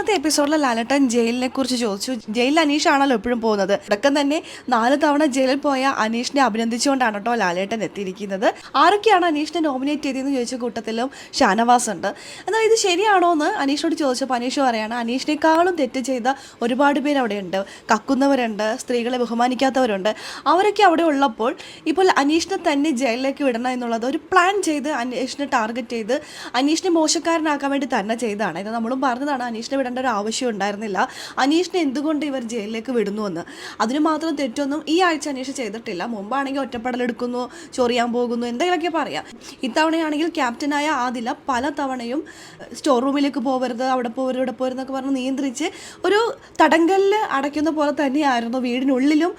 ഇന്നത്തെ എപ്പിസോഡിൽ ലാലേട്ടൻ ജയിലിനെ കുറിച്ച് ചോദിച്ചു. ജയിലിൽ അനീഷാണല്ലോ എപ്പോഴും പോകുന്നത്. അടക്കം തന്നെ 4 തവണ ജയിലിൽ പോയ അനീഷിനെ അഭിനന്ദിച്ചുകൊണ്ടാണ് കേട്ടോ ലാലേട്ടൻ എത്തിയിരിക്കുന്നത്. ആരൊക്കെയാണ് അനീഷിനെ നോമിനേറ്റ് ചെയ്തതെന്ന് ചോദിച്ച കൂട്ടത്തിലും ഷാനവാസ് ഉണ്ട്. എന്നാൽ ഇത് ശരിയാണോ എന്ന് അനീഷിനോട് ചോദിച്ചപ്പോൾ അനീഷ് പറയാണ് അനീഷിനേക്കാളും തെറ്റ് ചെയ്ത ഒരുപാട് പേര് അവിടെ ഉണ്ട്. കക്കുന്നവരുണ്ട്, സ്ത്രീകളെ ബഹുമാനിക്കാത്തവരുണ്ട്. അവരൊക്കെ അവിടെ ഉള്ളപ്പോൾ ഇപ്പോൾ അനീഷിനെ തന്നെ ജയിലിലേക്ക് വിടണം എന്നുള്ളത് ഒരു പ്ലാൻ ചെയ്ത് അനീഷിനെ ടാർഗറ്റ് ചെയ്ത് അനീഷിനെ മോശക്കാരനാക്കാൻ വേണ്ടി തന്നെ ചെയ്തതാണ്. ഇത് നമ്മളും പറഞ്ഞതാണ്, അനീഷിനെ വിടേണ്ട ഒരു ആവശ്യം ഉണ്ടായിരുന്നില്ല. അനീഷിനെ എന്തുകൊണ്ട് ഇവർ ജയിലിലേക്ക് വിടുന്നുവെന്ന്. അതിന് മാത്രം തെറ്റൊന്നും ഈ ആഴ്ച അനീഷ് ചെയ്തിട്ടില്ല. മുമ്പാണെങ്കിൽ ഒറ്റപ്പെടലെടുക്കുന്നു, ചൊറിയാൻ പോകുന്നു, എന്തെങ്കിലുമൊക്കെ പറയാം. ഇത്തവണയാണെങ്കിൽ ക്യാപ്റ്റനായ ആദില പല തവണയും സ്റ്റോർ റൂമിലേക്ക് പോകരുത്, അവിടെ പോകരുത്, ഇവിടെ പോകരുതെന്നൊക്കെ പറഞ്ഞ് നിയന്ത്രിച്ച് ഒരു തടങ്കലിൽ അടയ്ക്കുന്ന പോലെ തന്നെയായിരുന്നു വീടിനുള്ളിലും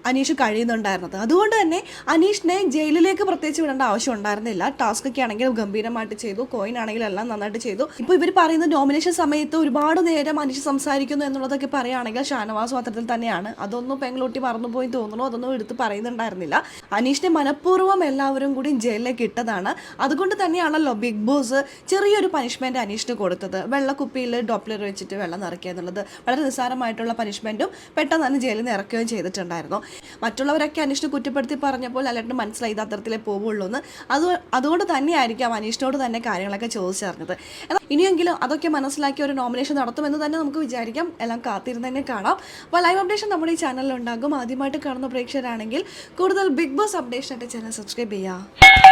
അനീഷ് കഴിയുന്നുണ്ടായിരുന്നത്. അതുകൊണ്ട് തന്നെ അനീഷിനെ ജയിലിലേക്ക് പ്രത്യേകിച്ച് വിടേണ്ട ആവശ്യം ഉണ്ടായിരുന്നില്ല. ടാസ്കൊക്കെ ആണെങ്കിലും ഗംഭീരമായിട്ട് ചെയ്തു, കോയിൻ ആണെങ്കിലും എല്ലാം നന്നായിട്ട് ചെയ്തു. ഇപ്പോൾ ഇവർ പറയുന്ന നോമിനേഷൻ സമയത്ത് ഒരുപാട് നേരം അനീഷ് സംസാരിക്കുന്നു എന്നുള്ളതൊക്കെ പറയുകയാണെങ്കിൽ ഷാനവാസും അത്തരത്തിൽ തന്നെയാണ്. അതൊന്നും പെങ്ങളൂട്ടി മറന്നുപോയി തോന്നുന്നു, അതൊന്നും എടുത്ത് പറയുന്നുണ്ടായിരുന്നില്ല. അനീഷിനെ മനഃപൂർവ്വം എല്ലാവരും കൂടി ജയിലിലേക്ക് ഇട്ടതാണ്. അതുകൊണ്ട് തന്നെയാണല്ലോ ബിഗ് ബോസ് ചെറിയൊരു പനിഷ്മെൻറ്റ് അനീഷിന് കൊടുത്തത്. വെള്ളക്കുപ്പിയിൽ ഡോപ്ലർ വെച്ചിട്ട് വെള്ളം നിറയ്ക്കുക എന്നുള്ളത് വളരെ നിസ്സാരമായിട്ടുള്ള പനിഷ്മെൻറ്റും പെട്ടെന്ന് തന്നെ ജയിലിൽ നിന്ന് ഇറക്കുകയും ചെയ്തിട്ടുണ്ടായിരുന്നു. മറ്റുള്ളവരൊക്കെ അനീഷിനെ കുറ്റപ്പെടുത്തി പറഞ്ഞപ്പോൾ ലാലേട്ടന് മനസ്സിലായി ഇത് അത്തരത്തിലേ പോവുള്ളൂ എന്ന്. അതുകൊണ്ട് തന്നെയായിരിക്കാം അനീഷിനോട് തന്നെ കാര്യങ്ങളൊക്കെ ചോദിച്ചറിഞ്ഞത്. എന്നാൽ ഇനിയെങ്കിലും അതൊക്കെ മനസ്സിലാക്കി ഒരു നോമിനേഷൻ നടത്തുമെന്ന് തന്നെ നമുക്ക് വിചാരിക്കാം. എല്ലാം കാത്തിരുന്ന് തന്നെ കാണാം. അപ്പോൾ ലൈവ് അപ്ഡേഷൻ നമ്മുടെ ഈ ചാനലിൽ ഉണ്ടാകും. ആദ്യമായിട്ട് കാണുന്ന പ്രേക്ഷകരാണെങ്കിൽ കൂടുതൽ ബിഗ് ബോസ് അപ്ഡേഷനായിട്ട് ചാനൽ സബ്സ്ക്രൈബ് ചെയ്യുക.